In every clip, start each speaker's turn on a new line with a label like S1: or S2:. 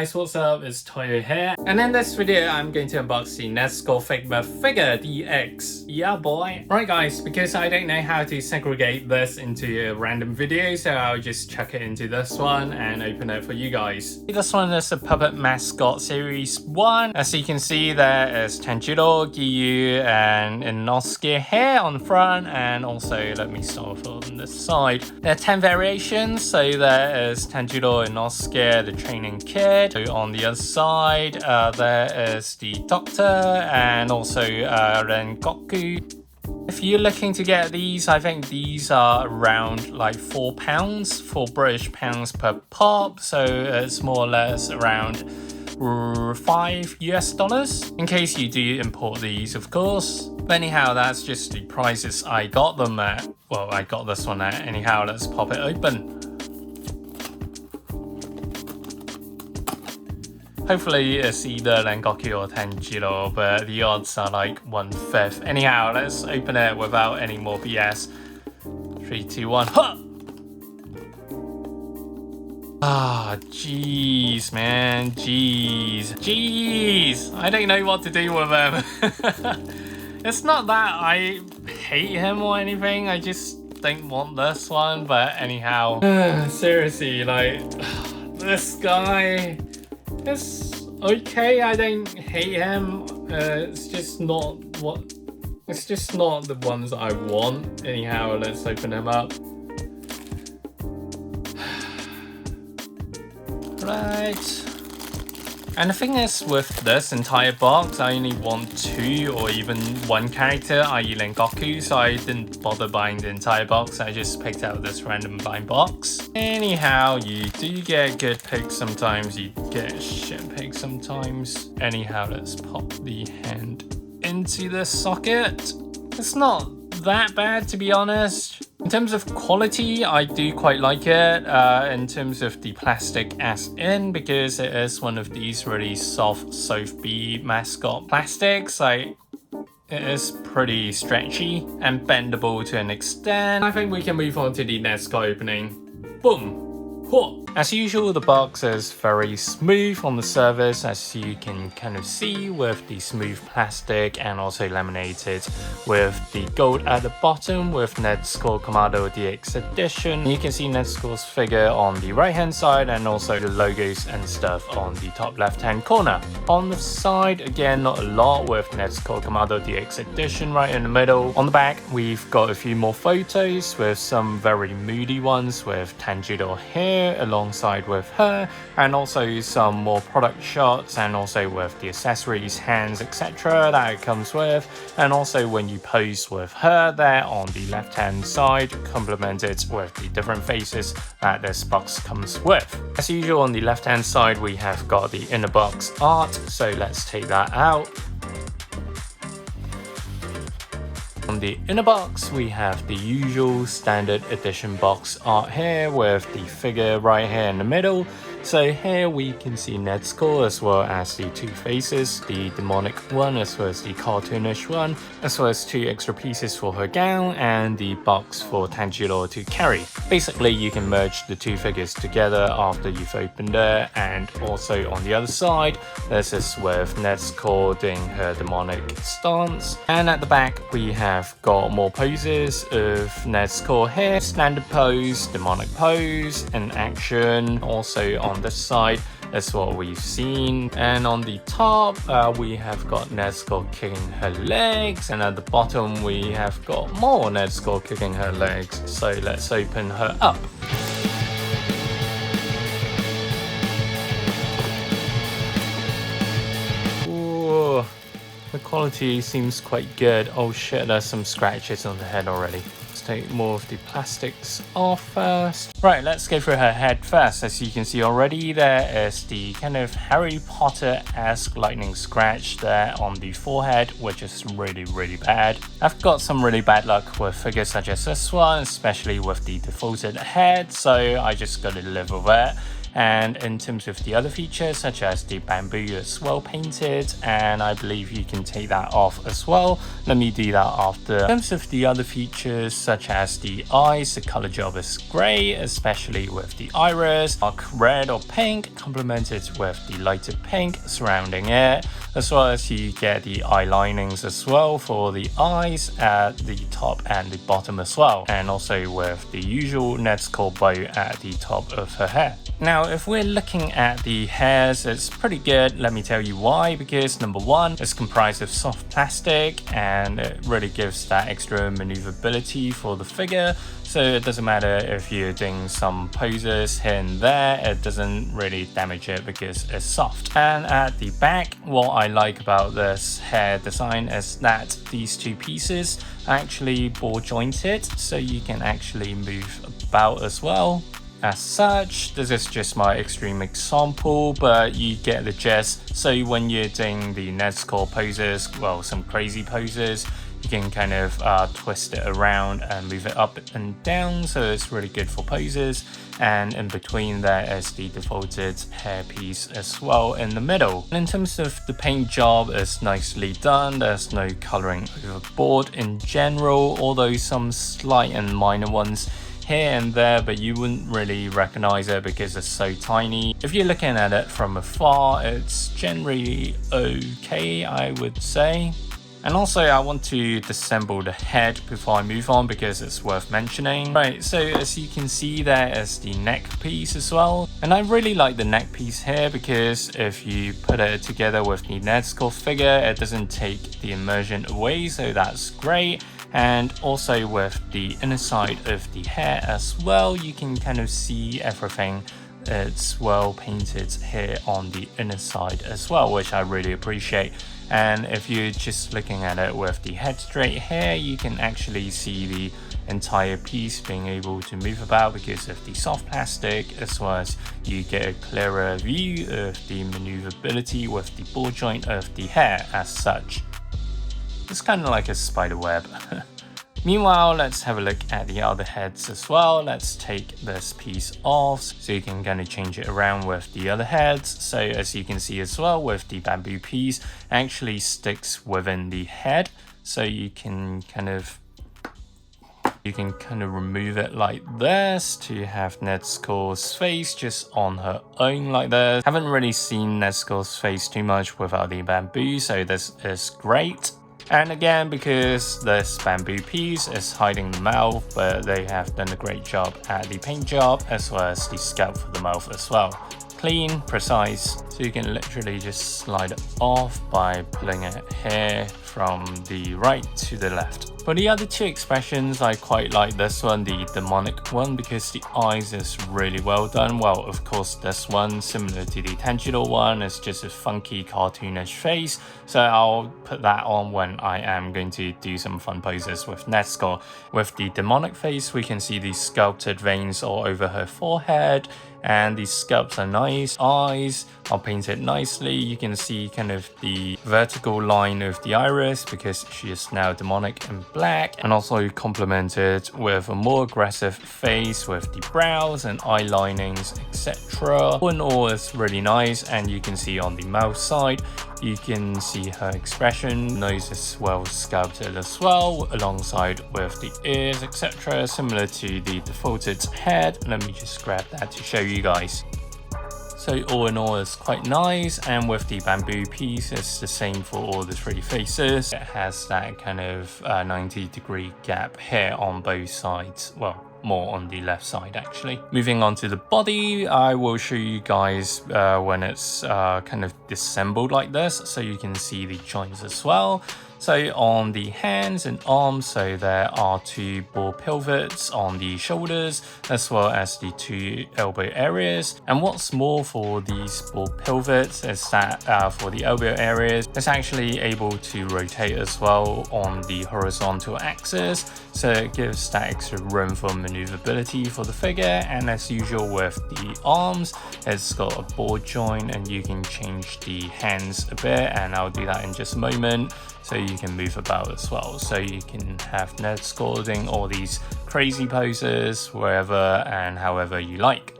S1: guys, what's up? It's Toyo here, and in this video I'm going to unbox the Nezuko Figma figure DX. Yeah boy. Right guys, because I don't know how to segregate this into a random video, so I'll just chuck it into this one and open it for you guys. This one is a Puppet Mascot Series 1. As you can see, there is Tanjiro, Giyu, and Inosuke here on the front, and also let me start off on this side. There are 10 variations, so there is Tanjiro, Inosuke, the training kid. So on the other side, there is the doctor and also Rengoku. If you're looking to get these, I think these are around like £4, £4 British pounds per pop. So it's more or less around $5 US, in case you do import these, of course. But anyhow, that's just the prices I got them at. Well, I got this one at. Anyhow, let's pop it open. Hopefully it's either Rengoku or Tanjiro, but the odds are like 1/5. Anyhow, let's open it without any more BS. 3, 2, 1. Huh! Ah, jeez, man. Jeez. I don't know what to do with him. It's not that I hate him or anything. I just don't want this one. But anyhow, seriously, like this guy. It's okay, I don't hate him. It's just not the ones I want. Anyhow, let's open him up. Right. And the thing is, with this entire box, I only want 2 or even 1 character, i.e. Rengoku, so I didn't bother buying the entire box. I just picked out this random blind box. Anyhow, you do get good picks sometimes, you get shit picks sometimes. Anyhow, let's pop the hand into the socket. It's not that bad, to be honest. In terms of quality, I do quite like it. In terms of the plastic as in, because it is one of these really soft Sophie mascot plastics. Like, it is pretty stretchy and bendable to an extent. I think we can move on to the Nezuko opening. Boom! Whoa. As usual, the box is very smooth on the surface, as you can kind of see, with the smooth plastic and also laminated with the gold at the bottom with Nezuko Kamado DX edition. You can see Nezuko's figure on the right hand side and also the logos and stuff on the top left hand corner. On the side, again, not a lot with Nezuko Kamado DX edition right in the middle. On the back, we've got a few more photos with some very moody ones with Tanjiro here alongside with her, and also some more product shots, and also with the accessories, hands, etc. that it comes with, and also when you pose with her there on the left hand side, complemented with the different faces that this box comes with. As usual, on the left hand side we have got the inner box art, so let's take that out. On the inner box, we have the usual standard edition box art here with the figure right here in the middle. So here we can see Nezuko as well as the 2 faces, the demonic one as well as the cartoonish one, as well as 2 extra pieces for her gown and the box for Tanjiro to carry. Basically, you can merge the 2 figures together after you've opened it, and also on the other side, this is with Nezuko doing her demonic stance. And at the back, we have got more poses of Nezuko here, standard pose, demonic pose, and action. Also on this side, that's what we've seen. And on the top, we have got Nezuko kicking her legs, and at the bottom we have got more Nezuko kicking her legs. So let's open her up. Ooh, the quality seems quite good. Oh shit, there's some scratches on the head already. Take more of the plastics off first. Right, let's go through her head first. As you can see already, there is the kind of Harry Potter-esque lightning scratch there on the forehead, which is really bad. I've got some really bad luck with figures such as this one, especially with the defaulted head, so I just gotta live with it. And in terms of the other features, such as the bamboo is well painted, and I believe you can take that off as well. Let me do that after. In terms of the other features, such as the eyes, the color job is great, especially with the iris, dark red or pink, complemented with the lighter pink surrounding it, as well as you get the eye linings as well for the eyes at the top and the bottom as well, and also with the usual Nezuko bow at the top of her hair. Now, if we're looking at the hairs, it's pretty good. Let me tell you why. Because number one, it's comprised of soft plastic and it really gives that extra maneuverability for the figure. So it doesn't matter if you're doing some poses here and there, it doesn't really damage it because it's soft. And at the back, what I like about this hair design is that these two pieces are actually ball jointed, so you can actually move about as well. As such, this is just my extreme example, but you get the gist. So when you're doing the Nezuko poses, well, some crazy poses, you can kind of twist it around and move it up and down, so it's really good for poses. And in between there is the defaulted hair piece as well in the middle. And in terms of the paint job, it's nicely done. There's no coloring overboard in general, although some slight and minor ones here and there, but you wouldn't really recognize it because it's so tiny. If you're looking at it from afar, it's generally okay, I would say. And also, I want to disassemble the head before I move on because it's worth mentioning. Right, so as you can see, there is the neck piece as well. And I really like the neck piece here because if you put it together with the Nezuko figure, it doesn't take the immersion away, so that's great. And also with the inner side of the hair as well, you can kind of see everything. It's well painted here on the inner side as well, which I really appreciate. And if you're just looking at it with the head straight here, you can actually see the entire piece being able to move about because of the soft plastic, as well as you get a clearer view of the maneuverability with the ball joint of the hair as such. It's kind of like a spider web. Meanwhile, let's have a look at the other heads as well. Let's take this piece off so you can kind of change it around with the other heads. So as you can see as well, with the bamboo piece, it actually sticks within the head. So you can kind of remove it like this to have Nezuko's face just on her own like this. Haven't really seen Nezuko's face too much without the bamboo, so this is great. And again, because this bamboo piece is hiding the mouth, but they have done a great job at the paint job as well as the sculpt for the mouth as well. Clean, precise, so you can literally just slide it off by pulling it here from the right to the left. For the other two expressions, I quite like this one, the demonic one, because the eyes is really well done. Well, of course, this one, similar to the tangential one, is just a funky cartoonish face. So I'll put that on when I am going to do some fun poses with Nezuko. With the demonic face, we can see the sculpted veins all over her forehead, and these sculpts are nice. Eyes are painted nicely. You can see kind of the vertical line of the iris because she is now demonic and black, and also complemented with a more aggressive face with the brows and eye linings, etc. All in all, it's really nice, and you can see on the mouth side, you can see her expression. Nose is well sculpted as well, alongside with the ears, etc. Similar to the defaulted head. Let me just grab that to show you guys. So all in all, it's quite nice, and with the bamboo piece, it's the same for all the three faces. It has that kind of 90-degree gap here on both sides. Well, more on the left side actually. Moving on to the body, I will show you guys when it's kind of disassembled like this, so you can see the joints as well. So on the hands and arms, so there are two ball pivots on the shoulders as well as the two elbow areas. And what's more for these ball pivots is that for the elbow areas, it's actually able to rotate as well on the horizontal axis. So it gives that extra room for maneuverability for the figure. And as usual with the arms, it's got a ball joint and you can change the hands a bit, and I'll do that in just a moment. So you can move about as well. So you can have Nezuko doing all these crazy poses wherever and however you like.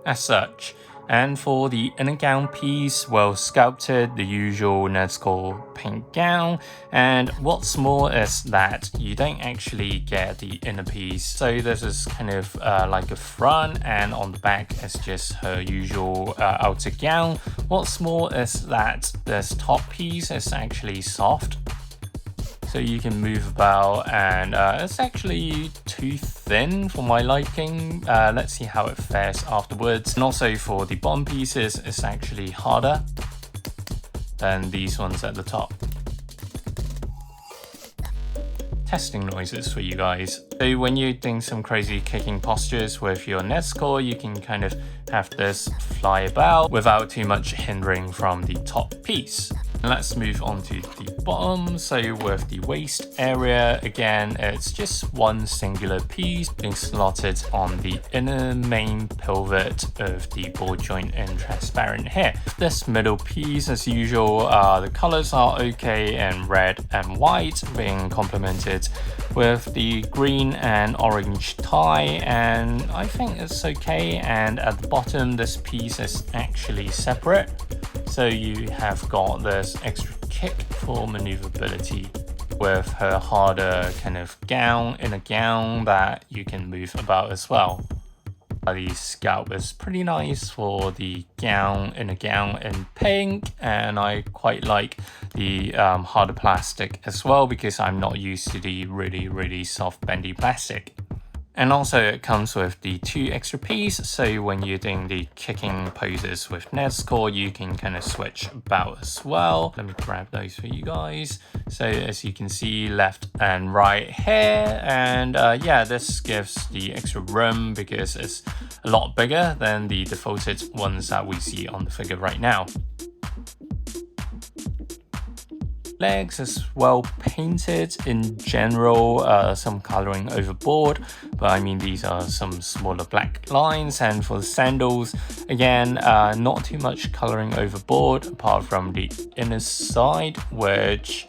S1: as such. And for the inner gown piece, well sculpted, the usual Nezuko pink gown. And what's more is that you don't actually get the inner piece. So this is kind of like a front, and on the back is just her usual outer gown. What's more is that this top piece is actually soft. So you can move about, and it's actually too thin for my liking. Let's see how it fares afterwards. And also for the bottom pieces, it's actually harder than these ones at the top. Testing noises for you guys. So when you're doing some crazy kicking postures with your Nezuko, you can kind of have this fly about without too much hindering from the top piece. Let's move on to the bottom. So with the waist area, again, it's just one singular piece being slotted on the inner main pivot of the ball joint and transparent here. This middle piece, as usual, the colors are okay, and red and white being complemented with the green and orange tie, and I think it's okay. And at the bottom, this piece is actually separate. So you have got this extra kick for maneuverability with her harder kind of gown, inner gown that you can move about as well. The scalp is pretty nice for the gown, inner gown in pink, and I quite like the harder plastic as well because I'm not used to the really soft bendy plastic. And also it comes with the 2 extra pieces, so when you're doing the kicking poses with Nezuko, you can kind of switch about as well. Let me grab those for you guys. So as you can see, left and right here, and yeah, this gives the extra room because it's a lot bigger than the defaulted ones that we see on the figure right now. Legs is well painted in general, some coloring overboard, but I mean these are some smaller black lines. And for the sandals, again, not too much coloring overboard apart from the inner side, which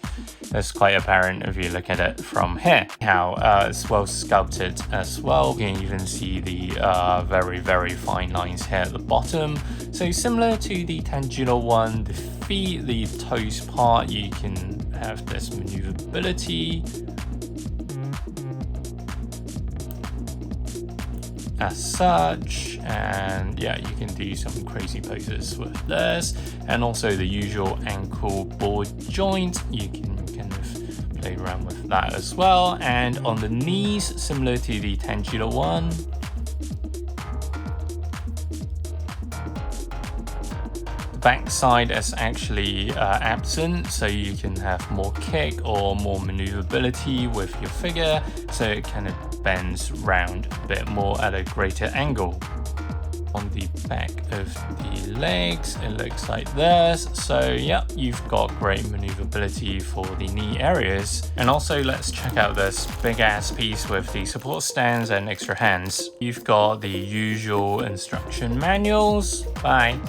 S1: is quite apparent if you look at it from here. How it's well sculpted as well. You can even see the very fine lines here at the bottom. So similar to the Tanjiro one, the feet, the toes part, you can have this maneuverability as such, and yeah, you can do some crazy poses with this. And also the usual ankle ball joint, you can kind of play around with that as well. And on the knees, similar to the Tanjiro one, back side is actually absent, so you can have more kick or more maneuverability with your figure, so it kind of bends round a bit more at a greater angle. On the back of the legs, it looks like this. So yeah, you've got great maneuverability for the knee areas. And also let's check out this big ass piece with the support stands and extra hands. You've got the usual instruction manuals. Bye.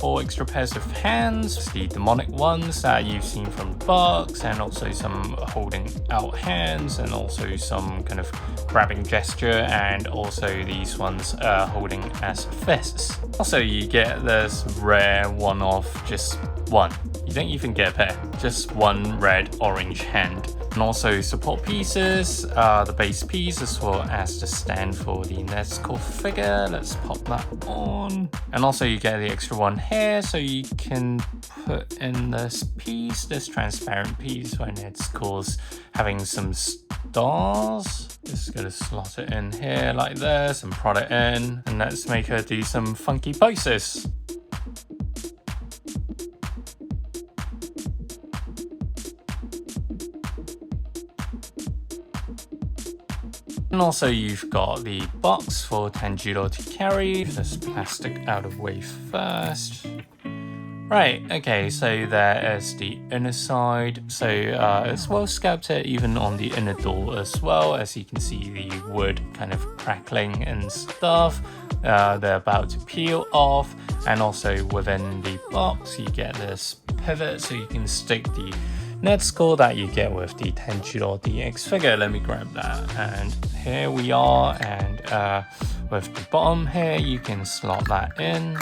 S1: 4 extra pairs of hands, the demonic ones that you've seen from the box, and also some holding out hands, and also some kind of grabbing gesture, and also these ones holding as fists. Also, you get this rare one-off, just one. You don't even get a pair, just one red orange hand. And also support pieces, the base piece as well as the stand for the Nezuko figure. Let's pop that on. And also you get the extra one here, so you can put in this piece, this transparent piece when Nezuko's having some stars. Just gonna slot it in here like this and prod it in, and let's make her do some funky poses. And also you've got the box for Tanjiro to carry. This plastic out of way first. Right, okay, so there is the inner side. So it's well sculpted even on the inner door as well. As you can see, the wood kind of crackling and stuff. They're about to peel off. And also within the box, you get this pivot so you can stick the Nezuko that you get with the Tanjiro DX figure. Let me grab that, and here we are. And with the bottom here, you can slot that in.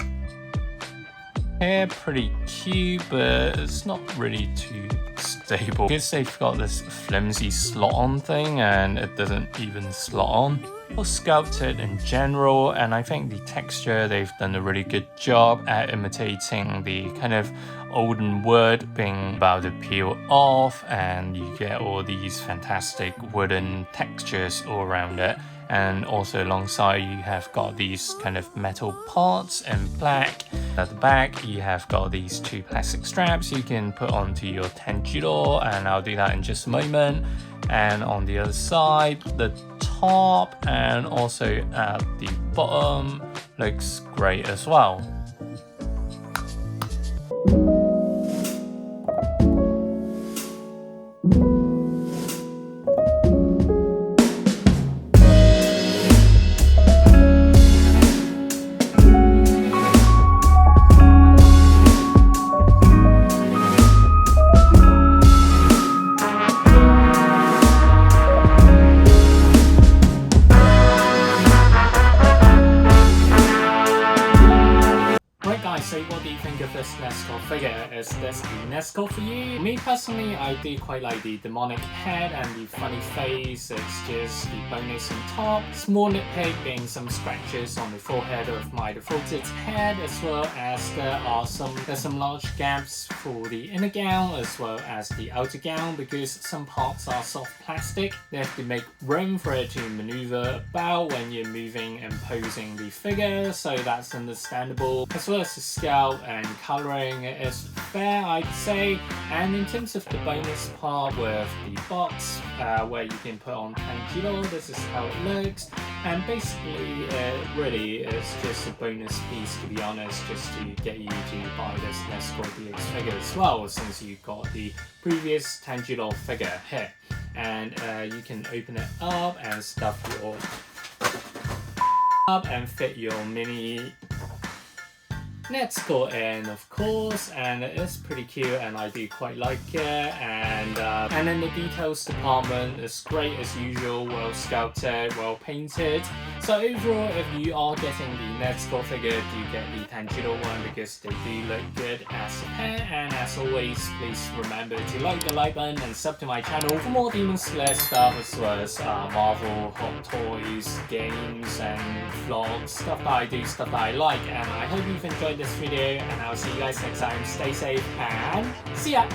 S1: Here, pretty cute, but it's not really too stable because they've got this flimsy slot-on thing and it doesn't even slot on. Well sculpted in general, and I think the texture, they've done a really good job at imitating the kind of olden wood being about to peel off, and you get all these fantastic wooden textures all around it. And also alongside you have got these kind of metal parts in black. At the back you have got these two plastic straps you can put onto your Tanjiro, and I'll do that in just a moment. And on the other side, the top and also at the bottom looks great as well. So what do you think of this Nezuko figure? Is this the Nezuko for you? Me personally, I do quite like the demonic head and the funny face. It's just the bonus on top. Small nitpick being some scratches on the forehead of my defaulted head, as well as there's some large gaps for the inner gown as well as the outer gown, because some parts are soft plastic. They have to make room for it to maneuver about when you're moving and posing the figure, so that's understandable. As well as the scalp and colouring is fair, I'd say. And in terms of the bonus part with the box where you can put on Tanjiro, this is how it looks. And basically it really is just a bonus piece, to be honest, just to get you to buy this Nezuko DX figure as well, since you got the previous Tanjiro figure here. And you can open it up and stuff your up and fit your mini Nezuko in, of course, and it is pretty cute and I do quite like it. And in the details department, it's great as usual, well sculpted, well painted. So overall, if you are getting the Nezuko figure, do get the Tanjiro one because they do look good as a pair. And as always, please remember to like the like button and sub to my channel for more Demon Slayer stuff, as well as Marvel, Hot Toys, games and vlogs, stuff that I do, stuff that I like. And I hope you've enjoyed this video, and I'll see you guys next time. Stay safe and see ya!